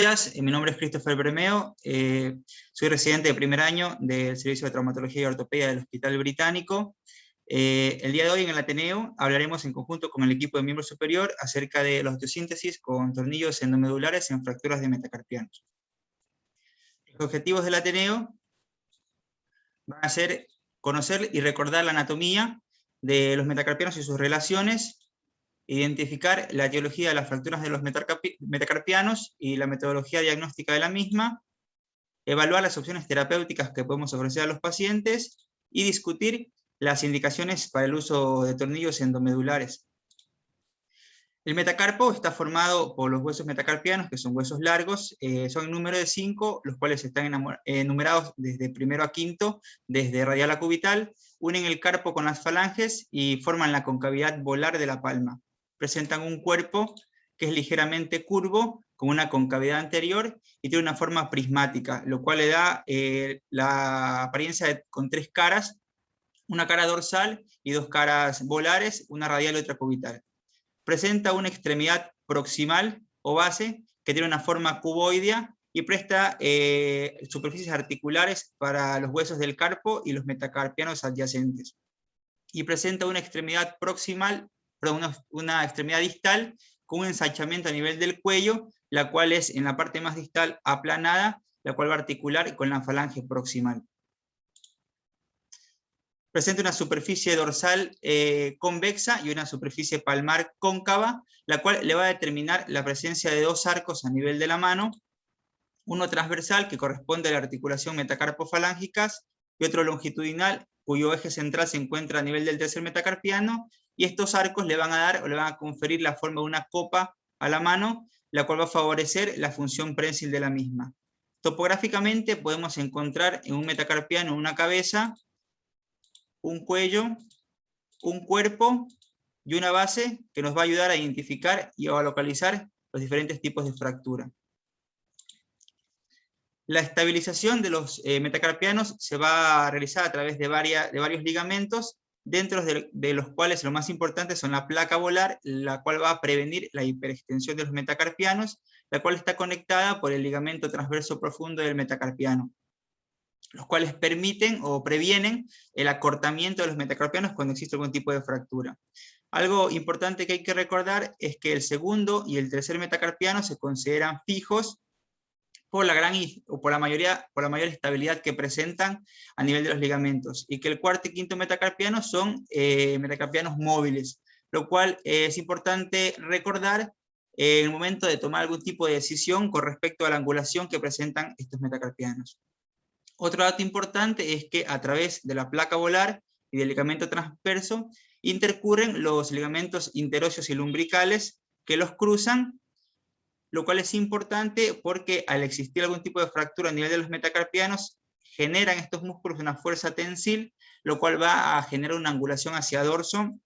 días, mi nombre es Christopher Bermeo, soy residente de primer año del Servicio de Traumatología y Ortopedia del Hospital Británico. El día de hoy en el Ateneo hablaremos en conjunto con el equipo de miembro superior acerca de la osteosíntesis con tornillos endomedulares en fracturas de metacarpianos. Los objetivos del Ateneo van a ser conocer y recordar la anatomía de los metacarpianos y sus relaciones, identificar la etiología de las fracturas de los metacarpianos y la metodología diagnóstica de la misma, evaluar las opciones terapéuticas que podemos ofrecer a los pacientes y discutir las indicaciones para el uso de tornillos endomedulares. El metacarpo está formado por los huesos metacarpianos, que son huesos largos, son en número de 5, los cuales están numerados desde primero a quinto, desde radial a cubital, unen el carpo con las falanges y forman la concavidad volar de la palma. Presentan un cuerpo que es ligeramente curvo, con una concavidad anterior y tiene una forma prismática, lo cual le da la apariencia con 3 caras, una cara dorsal y 2 caras volares, una radial y otra cubital. Presenta una extremidad proximal o base que tiene una forma cuboidea y presta superficies articulares para los huesos del carpo y los metacarpianos adyacentes. Y presenta una extremidad proximal, perdón, una extremidad distal con un ensanchamiento a nivel del cuello, la cual es en la parte más distal aplanada, la cual va a articular con la falange proximal. Presenta una superficie dorsal convexa y una superficie palmar cóncava, la cual le va a determinar la presencia de 2 arcos a nivel de la mano, uno transversal que corresponde a la articulación metacarpofalángicas y otro longitudinal cuyo eje central se encuentra a nivel del tercer metacarpiano, y estos arcos le van a dar o le van a conferir la forma de una copa a la mano, la cual va a favorecer la función prensil de la misma. Topográficamente podemos encontrar en un metacarpiano una cabeza, un cuello, un cuerpo y una base que nos va a ayudar a identificar y a localizar los diferentes tipos de fractura. La estabilización de los metacarpianos se va a realizar a través de varios ligamentos, dentro de los cuales lo más importante son la placa volar, la cual va a prevenir la hiperextensión de los metacarpianos, la cual está conectada por el ligamento transverso profundo del metacarpiano, los cuales permiten o previenen el acortamiento de los metacarpianos cuando existe algún tipo de fractura. Algo importante que hay que recordar es que el segundo y el tercer metacarpiano se consideran fijos por la mayor estabilidad que presentan a nivel de los ligamentos, y que el cuarto y quinto metacarpiano son metacarpianos móviles, lo cual es importante recordar en el momento de tomar algún tipo de decisión con respecto a la angulación que presentan estos metacarpianos. Otro dato importante es que a través de la placa volar y del ligamento transverso intercurren los ligamentos interóseos y lumbricales que los cruzan, lo cual es importante porque al existir algún tipo de fractura a nivel de los metacarpianos, generan estos músculos una fuerza tensil, lo cual va a generar una angulación hacia dorso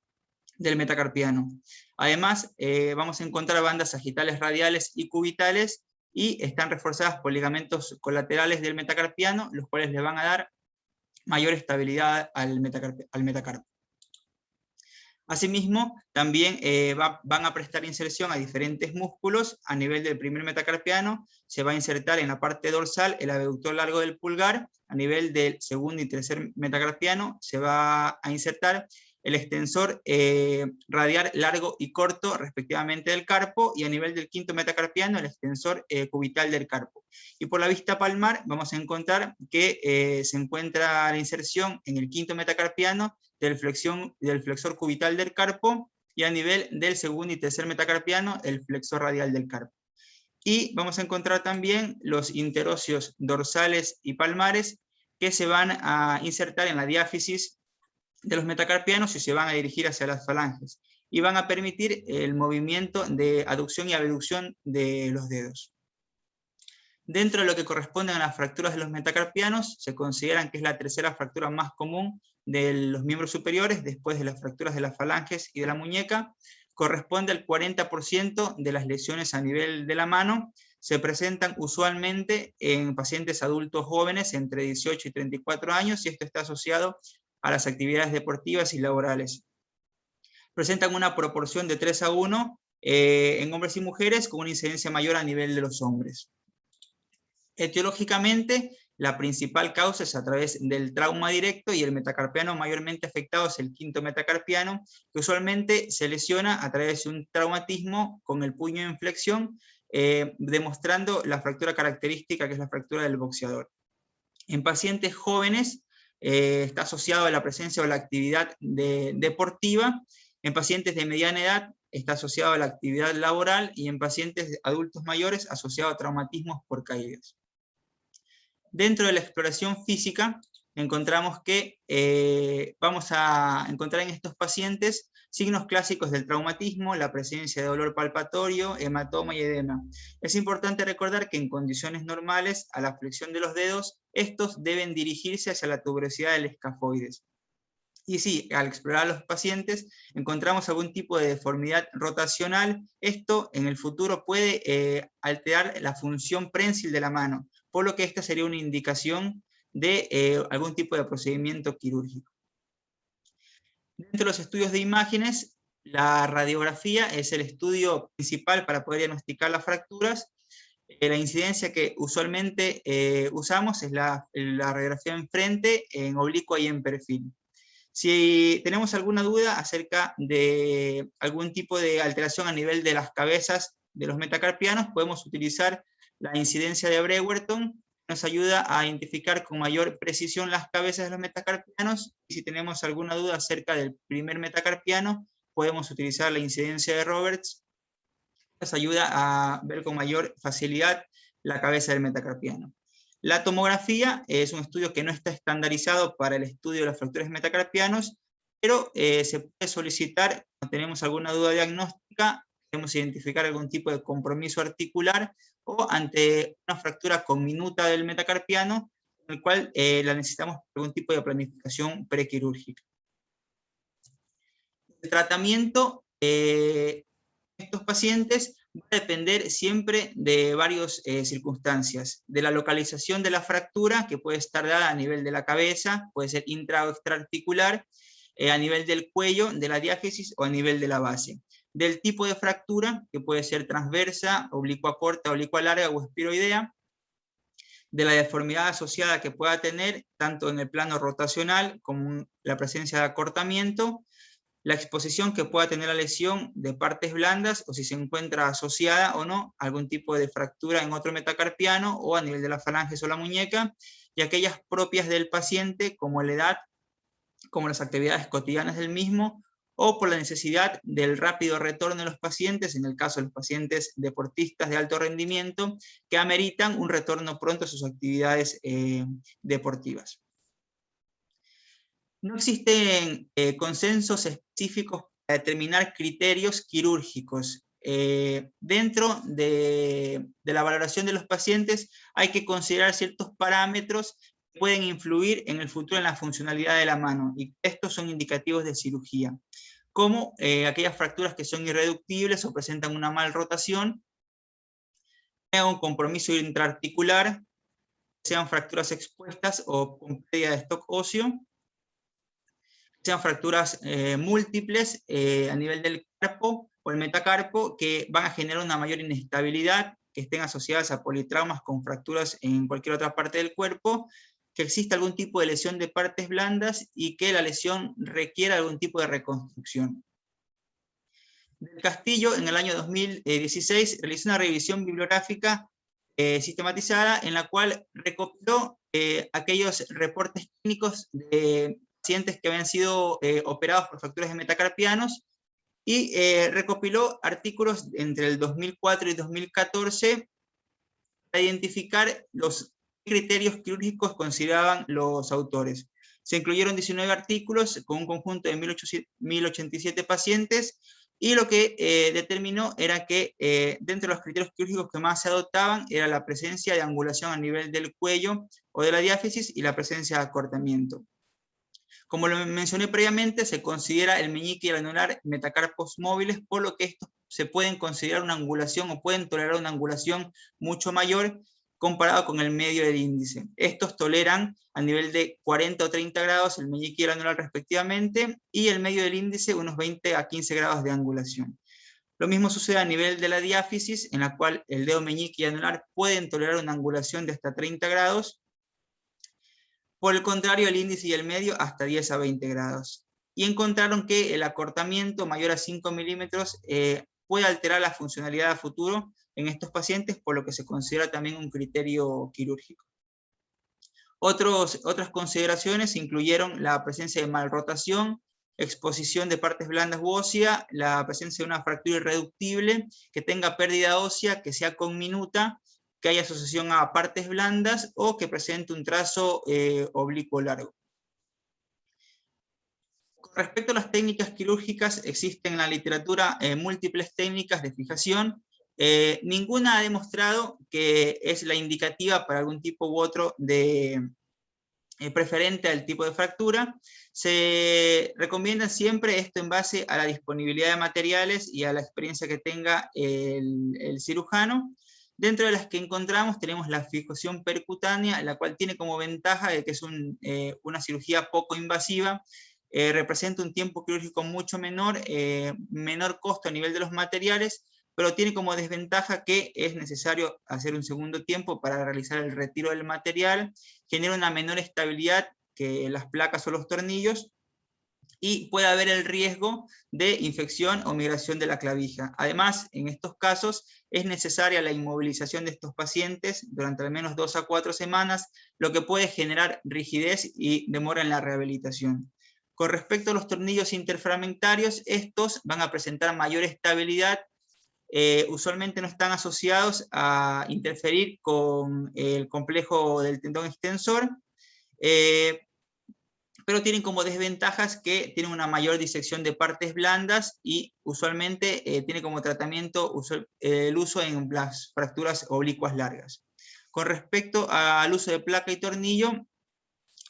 del metacarpiano. Además, vamos a encontrar bandas sagitales radiales y cubitales, y están reforzadas por ligamentos colaterales del metacarpiano, los cuales le van a dar mayor estabilidad al metacarpo. Asimismo, también van a prestar inserción a diferentes músculos. A nivel del primer metacarpiano se va a insertar en la parte dorsal el abductor largo del pulgar. A nivel del segundo y tercer metacarpiano se va a insertar el extensor radial largo y corto respectivamente del carpo, y a nivel del quinto metacarpiano el extensor cubital del carpo. Y por la vista palmar vamos a encontrar que se encuentra la inserción en el quinto metacarpiano del flexor cubital del carpo, y a nivel del segundo y tercer metacarpiano el flexor radial del carpo. Y vamos a encontrar también los interóseos dorsales y palmares, que se van a insertar en la diáfisis de los metacarpianos y se van a dirigir hacia las falanges, y van a permitir el movimiento de aducción y abducción de los dedos. Dentro de lo que corresponde a las fracturas de los metacarpianos, se consideran que es la tercera fractura más común de los miembros superiores, después de las fracturas de las falanges y de la muñeca. Corresponde al 40% de las lesiones a nivel de la mano. Se presentan usualmente en pacientes adultos jóvenes entre 18 y 34 años, y esto está asociado a las actividades deportivas y laborales. Presentan una proporción de 3 a 1 en hombres y mujeres, con una incidencia mayor a nivel de los hombres. Etiológicamente, la principal causa es a través del trauma directo, y el metacarpiano mayormente afectado es el quinto metacarpiano, que usualmente se lesiona a través de un traumatismo con el puño en flexión, demostrando la fractura característica, que es la fractura del boxeador. En pacientes jóvenes está asociado a la presencia o la actividad deportiva. En pacientes de mediana edad está asociado a la actividad laboral, y en pacientes adultos mayores asociado a traumatismos por caídas. Dentro de la exploración física encontramos que vamos a encontrar en estos pacientes signos clásicos del traumatismo, la presencia de dolor palpatorio, hematoma y edema. Es importante recordar que en condiciones normales, a la flexión de los dedos, estos deben dirigirse hacia la tuberosidad del escafoides. Y sí, al explorar a los pacientes encontramos algún tipo de deformidad rotacional. Esto en el futuro puede alterar la función prensil de la mano, por lo que esta sería una indicación de algún tipo de procedimiento quirúrgico. Dentro de los estudios de imágenes, la radiografía es el estudio principal para poder diagnosticar las fracturas. La incidencia que usualmente usamos es la radiografía en frente, en oblicua y en perfil. Si tenemos alguna duda acerca de algún tipo de alteración a nivel de las cabezas de los metacarpianos, podemos utilizar la incidencia de Brewerton, que nos ayuda a identificar con mayor precisión las cabezas de los metacarpianos, y si tenemos alguna duda acerca del primer metacarpiano, podemos utilizar la incidencia de Roberts, que nos ayuda a ver con mayor facilidad la cabeza del metacarpiano. La tomografía es un estudio que no está estandarizado para el estudio de las fracturas metacarpianos, pero se puede solicitar cuando tenemos alguna duda diagnóstica, queremos identificar algún tipo de compromiso articular, o ante una fractura conminuta del metacarpiano, en el cual la necesitamos por algún tipo de planificación prequirúrgica. El tratamiento de estos pacientes va a depender siempre de varias circunstancias, de la localización de la fractura, que puede estar dada a nivel de la cabeza, puede ser intra o extraarticular, a nivel del cuello, de la diáfisis, o a nivel de la base. Del tipo de fractura, que puede ser transversa, oblicua corta, oblicua larga o espiroidea. De la deformidad asociada que pueda tener, tanto en el plano rotacional como la presencia de acortamiento. La exposición que pueda tener la lesión de partes blandas, o si se encuentra asociada o no a algún tipo de fractura en otro metacarpiano, o a nivel de las falanges o la muñeca, y aquellas propias del paciente, como la edad, como las actividades cotidianas del mismo, o por la necesidad del rápido retorno de los pacientes, en el caso de los pacientes deportistas de alto rendimiento, que ameritan un retorno pronto a sus actividades deportivas. No existen consensos específicos para determinar criterios quirúrgicos. Dentro de la valoración de los pacientes hay que considerar ciertos parámetros que pueden influir en el futuro en la funcionalidad de la mano, y estos son indicativos de cirugía, como aquellas fracturas que son irreductibles o presentan una mal rotación, un compromiso intraarticular, sean fracturas expuestas o con pérdida de stock óseo, sean fracturas múltiples a nivel del carpo o el metacarpo, que van a generar una mayor inestabilidad, que estén asociadas a politraumas con fracturas en cualquier otra parte del cuerpo, que exista algún tipo de lesión de partes blandas y que la lesión requiera algún tipo de reconstrucción. Del Castillo, en el año 2016, realizó una revisión bibliográfica sistematizada, en la cual recopiló aquellos reportes clínicos de pacientes que habían sido operados por fracturas de metacarpianos, y recopiló artículos entre el 2004 y 2014 para identificar los criterios quirúrgicos consideraban los autores. Se incluyeron 19 artículos con un conjunto de 1087 pacientes, y lo que determinó era que dentro de los criterios quirúrgicos que más se adoptaban era la presencia de angulación a nivel del cuello o de la diáfisis, y la presencia de acortamiento. Como lo mencioné previamente, se considera el meñique y el anular metacarpos móviles, por lo que estos se pueden considerar una angulación, o pueden tolerar una angulación mucho mayor comparado con el medio del índice. Estos toleran a nivel de 40 o 30 grados el meñique y el anular respectivamente, y el medio del índice unos 20 a 15 grados de angulación. Lo mismo sucede a nivel de la diáfisis, en la cual el dedo meñique y anular pueden tolerar una angulación de hasta 30 grados. Por el contrario, el índice y el medio hasta 10 a 20 grados. Y encontraron que el acortamiento mayor a 5 milímetros puede alterar la funcionalidad a futuro en estos pacientes, por lo que se considera también un criterio quirúrgico. Otras consideraciones incluyeron la presencia de malrotación, exposición de partes blandas u ósea, la presencia de una fractura irreductible, que tenga pérdida ósea, que sea conminuta, que haya asociación a partes blandas o que presente un trazo oblicuo largo. Con respecto a las técnicas quirúrgicas, existen en la literatura múltiples técnicas de fijación. Ninguna ha demostrado que es la indicativa para algún tipo u otro de preferente al tipo de fractura. Se recomienda siempre esto en base a la disponibilidad de materiales y a la experiencia que tenga el cirujano. Dentro de las que encontramos tenemos la fijación percutánea, la cual tiene como ventaja de que es una cirugía poco invasiva, representa un tiempo quirúrgico mucho menor, menor costo a nivel de los materiales, pero tiene como desventaja que es necesario hacer un segundo tiempo para realizar el retiro del material, genera una menor estabilidad que las placas o los tornillos, y puede haber el riesgo de infección o migración de la clavija. Además, en estos casos es necesaria la inmovilización de estos pacientes durante al menos 2 a 4 semanas, lo que puede generar rigidez y demora en la rehabilitación. Con respecto a los tornillos interfragmentarios, estos van a presentar mayor estabilidad. Usualmente no están asociados a interferir con el complejo del tendón extensor, pero tienen como desventajas que tienen una mayor disección de partes blandas y usualmente tiene como tratamiento el uso en las fracturas oblicuas largas. Con respecto al uso de placa y tornillo,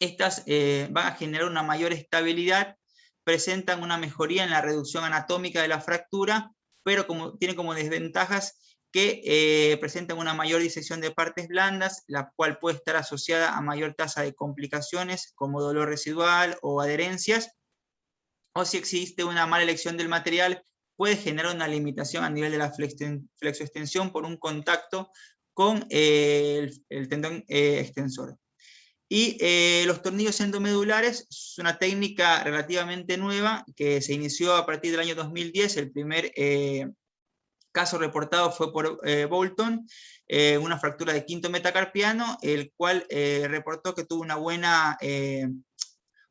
estas van a generar una mayor estabilidad, presentan una mejoría en la reducción anatómica de la fractura, pero tienen como desventajas que presentan una mayor disección de partes blandas, la cual puede estar asociada a mayor tasa de complicaciones como dolor residual o adherencias, o si existe una mala elección del material, puede generar una limitación a nivel de la flexoextensión por un contacto con el tendón extensor. Y los tornillos endomedulares es una técnica relativamente nueva que se inició a partir del año 2010. El primer caso reportado fue por Bolton, una fractura de quinto metacarpiano, el cual reportó que tuvo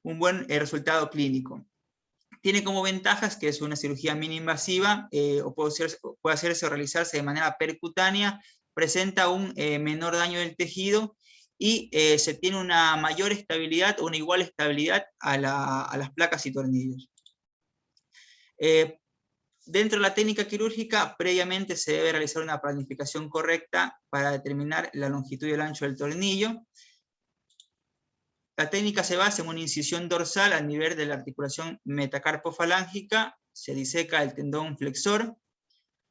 un buen resultado clínico. Tiene como ventajas que es una cirugía mini-invasiva, o puede hacerse o realizarse de manera percutánea, presenta un menor daño del tejido y se tiene una mayor estabilidad o una igual estabilidad a las placas y tornillos. Dentro de la técnica quirúrgica, previamente se debe realizar una planificación correcta para determinar la longitud y el ancho del tornillo. La técnica se basa en una incisión dorsal a nivel de la articulación metacarpofalángica, se diseca el tendón flexor,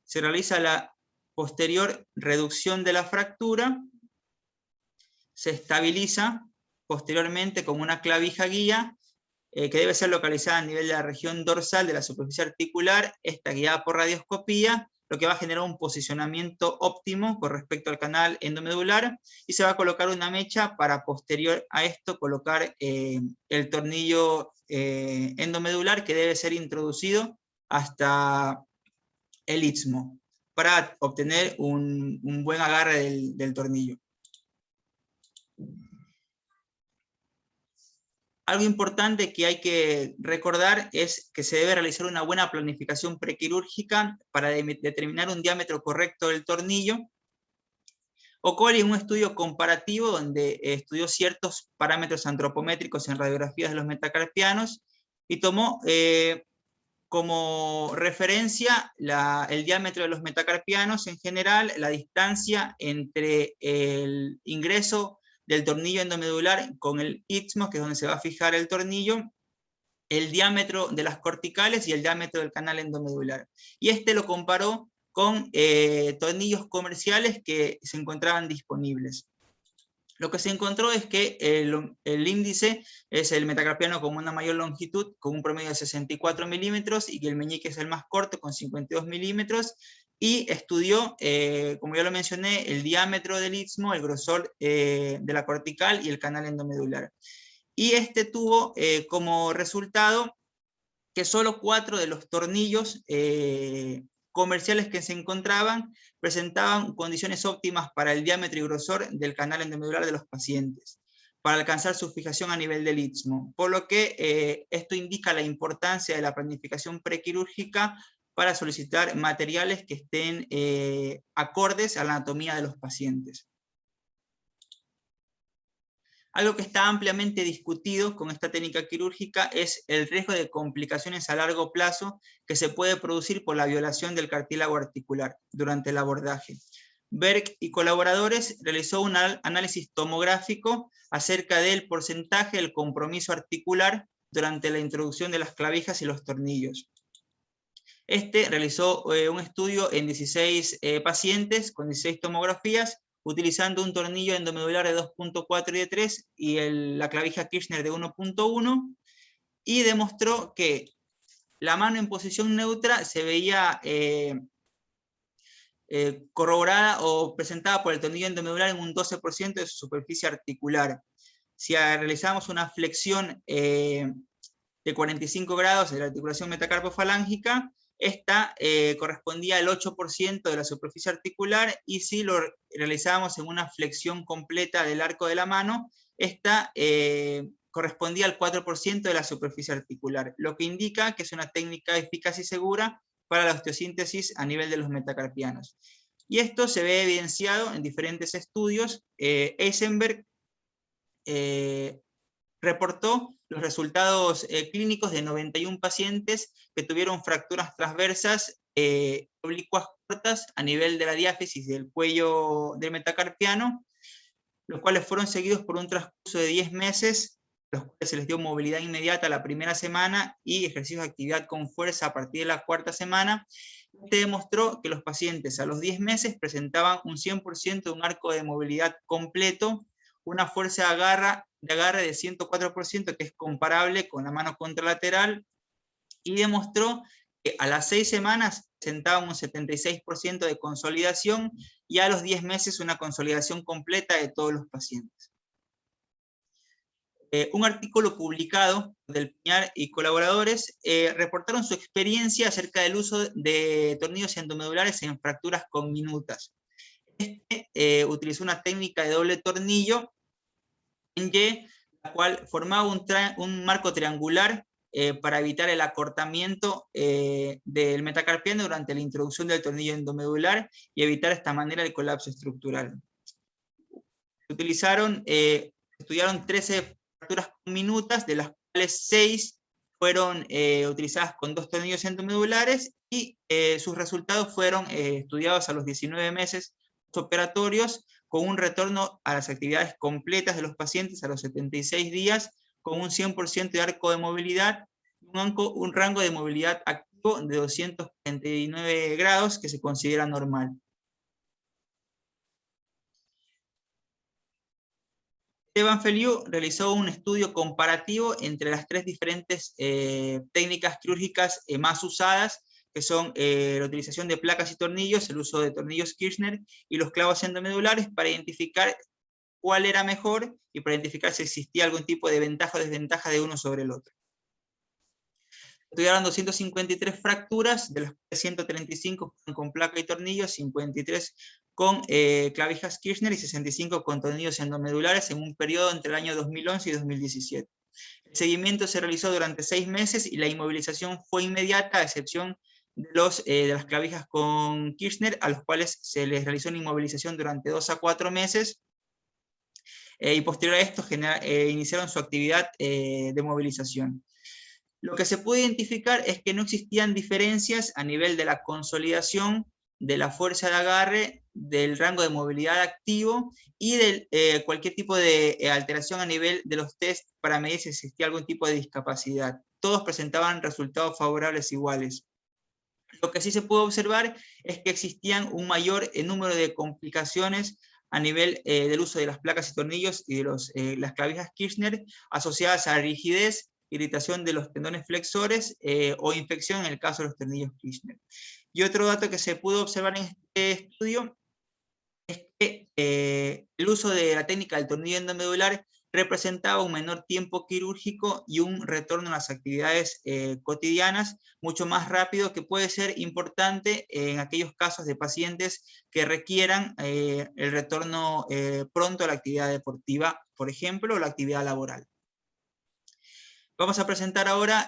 se realiza la posterior reducción de la fractura, se estabiliza posteriormente con una clavija guía que debe ser localizada a nivel de la región dorsal de la superficie articular, esta guiada por radioscopía, lo que va a generar un posicionamiento óptimo con respecto al canal endomedular, y se va a colocar una mecha para posterior a esto colocar el tornillo endomedular, que debe ser introducido hasta el istmo para obtener un buen agarre del tornillo. Algo importante que hay que recordar es que se debe realizar una buena planificación prequirúrgica para determinar un diámetro correcto del tornillo. Ocoli, en un estudio comparativo donde estudió ciertos parámetros antropométricos en radiografías de los metacarpianos y tomó como referencia el diámetro de los metacarpianos en general, la distancia entre el ingreso del tornillo endomedular con el istmo, que es donde se va a fijar el tornillo, el diámetro de las corticales y el diámetro del canal endomedular. Y lo comparó con tornillos comerciales que se encontraban disponibles. Lo que se encontró es que el índice es el metacarpiano con una mayor longitud, con un promedio de 64 milímetros, y que el meñique es el más corto, con 52 milímetros, y estudió, como ya lo mencioné, el diámetro del istmo, el grosor de la cortical y el canal endomedular. Y este tuvo como resultado que solo 4 de los tornillos comerciales que se encontraban presentaban condiciones óptimas para el diámetro y grosor del canal endomedular de los pacientes, para alcanzar su fijación a nivel del istmo, por lo que esto indica la importancia de la planificación prequirúrgica para solicitar materiales que estén acordes a la anatomía de los pacientes. Algo que está ampliamente discutido con esta técnica quirúrgica es el riesgo de complicaciones a largo plazo que se puede producir por la violación del cartílago articular durante el abordaje. Berg y colaboradores realizó un análisis tomográfico acerca del porcentaje del compromiso articular durante la introducción de las clavijas y los tornillos. Este realizó un estudio en 16 pacientes con 16 tomografías, utilizando un tornillo endomedular de 2.4 y de 3 y la clavija Kirchner de 1.1, y demostró que la mano en posición neutra se veía corroborada o presentada por el tornillo endomedular en un 12% de su superficie articular. Si realizamos una flexión de 45 grados de la articulación metacarpofalángica, esta correspondía al 8% de la superficie articular, y si lo realizábamos en una flexión completa del arco de la mano, esta correspondía al 4% de la superficie articular, lo que indica que es una técnica eficaz y segura para la osteosíntesis a nivel de los metacarpianos. Y esto se ve evidenciado en diferentes estudios. Eisenberg reportó los resultados clínicos de 91 pacientes que tuvieron fracturas transversas oblicuas cortas a nivel de la diáfisis del cuello del metacarpiano, los cuales fueron seguidos por un transcurso de 10 meses, los cuales se les dio movilidad inmediata la primera semana y ejercicios de actividad con fuerza a partir de la cuarta semana. Este demostró que los pacientes a los 10 meses presentaban un 100% de un arco de movilidad completo, una fuerza de agarre de 104%, que es comparable con la mano contralateral, y demostró que a las 6 semanas presentaban un 76% de consolidación, y a los 10 meses una consolidación completa de todos los pacientes. Un artículo publicado del Piñar y colaboradores reportaron su experiencia acerca del uso de tornillos endomedulares en fracturas conminutas. Este utilizó una técnica de doble tornillo en Y, la cual formaba un marco triangular para evitar el acortamiento del metacarpiano durante la introducción del tornillo endomedular y evitar de esta manera el colapso estructural. Estudiaron 13 fracturas conminutas, de las cuales 6 fueron utilizadas con 2 tornillos endomedulares, y sus resultados fueron estudiados a los 19 meses operatorios, con un retorno a las actividades completas de los pacientes a los 76 días, con un 100% de arco de movilidad, un rango de movilidad activo de 249 grados, que se considera normal. Esteban Feliu realizó un estudio comparativo entre las 3 diferentes técnicas quirúrgicas más usadas, que son la utilización de placas y tornillos, el uso de tornillos Kirchner y los clavos endomedulares, para identificar cuál era mejor y para identificar si existía algún tipo de ventaja o desventaja de uno sobre el otro. Estudiaron 253 fracturas, de las cuales 135 con placa y tornillos, 53 con clavijas Kirchner y 65 con tornillos endomedulares, en un periodo entre el año 2011 y 2017. El seguimiento se realizó durante 6 meses y la inmovilización fue inmediata, a excepción de las clavijas con Kirchner, a los cuales se les realizó una inmovilización durante 2 a 4 meses, y posterior a esto iniciaron su actividad de movilización. Lo que se puede identificar es que no existían diferencias a nivel de la consolidación, de la fuerza de agarre, del rango de movilidad activo y de cualquier tipo de alteración a nivel de los test para medir si existía algún tipo de discapacidad. Todos presentaban resultados favorables iguales. Lo que sí se puede observar es que existían un mayor número de complicaciones a nivel del uso de las placas y tornillos y de las clavijas Kirchner asociadas a rigidez, irritación de los tendones flexores o infección en el caso de los tornillos Kirchner. Y otro dato que se pudo observar en este estudio es que el uso de la técnica del tornillo endomedular representaba un menor tiempo quirúrgico y un retorno a las actividades cotidianas mucho más rápido, que puede ser importante en aquellos casos de pacientes que requieran el retorno pronto a la actividad deportiva, por ejemplo, o la actividad laboral. Vamos a presentar ahora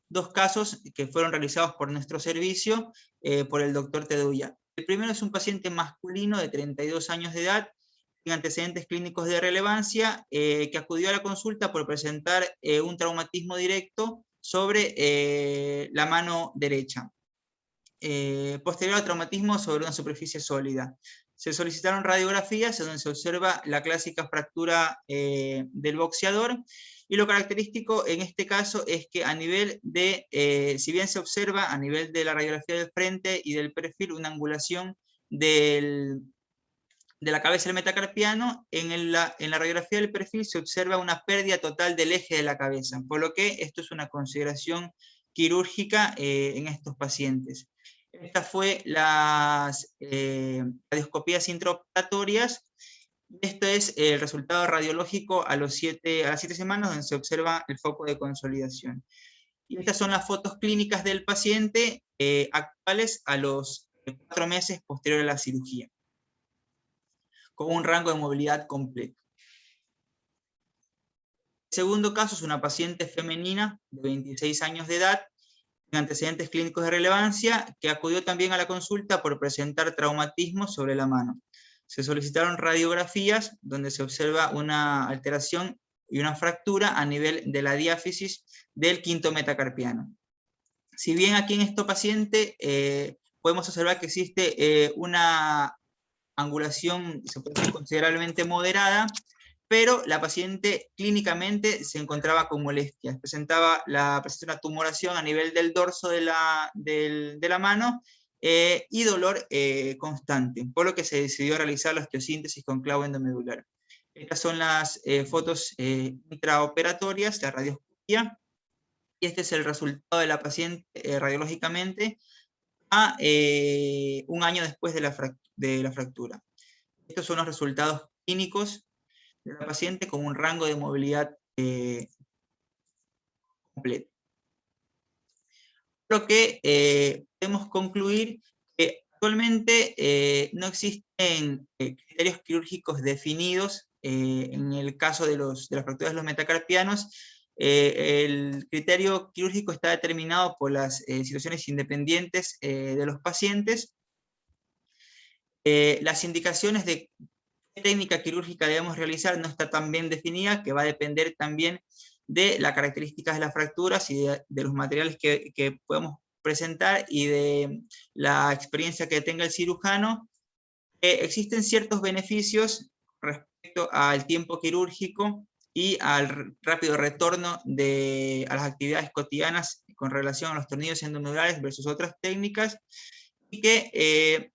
dos casos que fueron realizados por nuestro servicio, por el doctor Teduya. El primero es un paciente masculino de 32 años de edad, sin antecedentes clínicos de relevancia, que acudió a la consulta por presentar un traumatismo directo sobre la mano derecha, posterior al traumatismo sobre una superficie sólida. Se solicitaron radiografías en donde se observa la clásica fractura del boxeador, y lo característico en este caso es que a nivel de, si bien se observa a nivel de la radiografía del frente y del perfil una angulación de la cabeza del metacarpiano, en la radiografía del perfil se observa una pérdida total del eje de la cabeza, por lo que esto es una consideración quirúrgica en estos pacientes. Estas fue las radioscopías intraoperatorias. Esto es el resultado radiológico a las 7 semanas, donde se observa el foco de consolidación. Y estas son las fotos clínicas del paciente actuales a los 4 meses posterior a la cirugía, con un rango de movilidad completo. El segundo caso es una paciente femenina de 26 años de edad, con antecedentes clínicos de relevancia, que acudió también a la consulta por presentar traumatismo sobre la mano. Se solicitaron radiografías donde se observa una alteración y una fractura a nivel de la diáfisis del quinto metacarpiano. Si bien aquí en este paciente podemos observar que existe una angulación, se puede decir, considerablemente moderada, pero la paciente clínicamente se encontraba con molestias, presentaba una tumoración a nivel del dorso de la mano, y dolor constante, por lo que se decidió realizar la osteosíntesis con clavo endomedular. Estas son las fotos intraoperatorias, la radioscopía, y este es el resultado de la paciente radiológicamente a un año después de la fractura. Estos son los resultados clínicos de la paciente con un rango de movilidad completo. Lo que podemos concluir que actualmente no existen criterios quirúrgicos definidos en el caso de las fracturas de los metacarpianos. El criterio quirúrgico está determinado por las situaciones independientes de los pacientes. Las indicaciones de qué técnica quirúrgica debemos realizar no está tan bien definida, que va a depender también de las características de las fracturas y de los materiales que podemos presentar y de la experiencia que tenga el cirujano. Existen ciertos beneficios respecto al tiempo quirúrgico y al rápido retorno a las actividades cotidianas con relación a los tornillos endomedulares versus otras técnicas, y que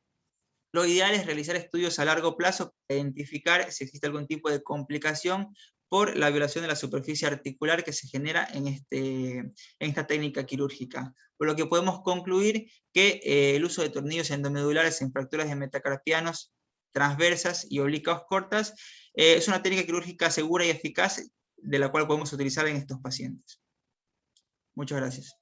lo ideal es realizar estudios a largo plazo para identificar si existe algún tipo de complicación por la violación de la superficie articular que se genera en esta técnica quirúrgica. Por lo que podemos concluir que el uso de tornillos endomedulares en fracturas de metacarpianos transversas y oblicuas cortas es una técnica quirúrgica segura y eficaz, de la cual podemos utilizar en estos pacientes. Muchas gracias.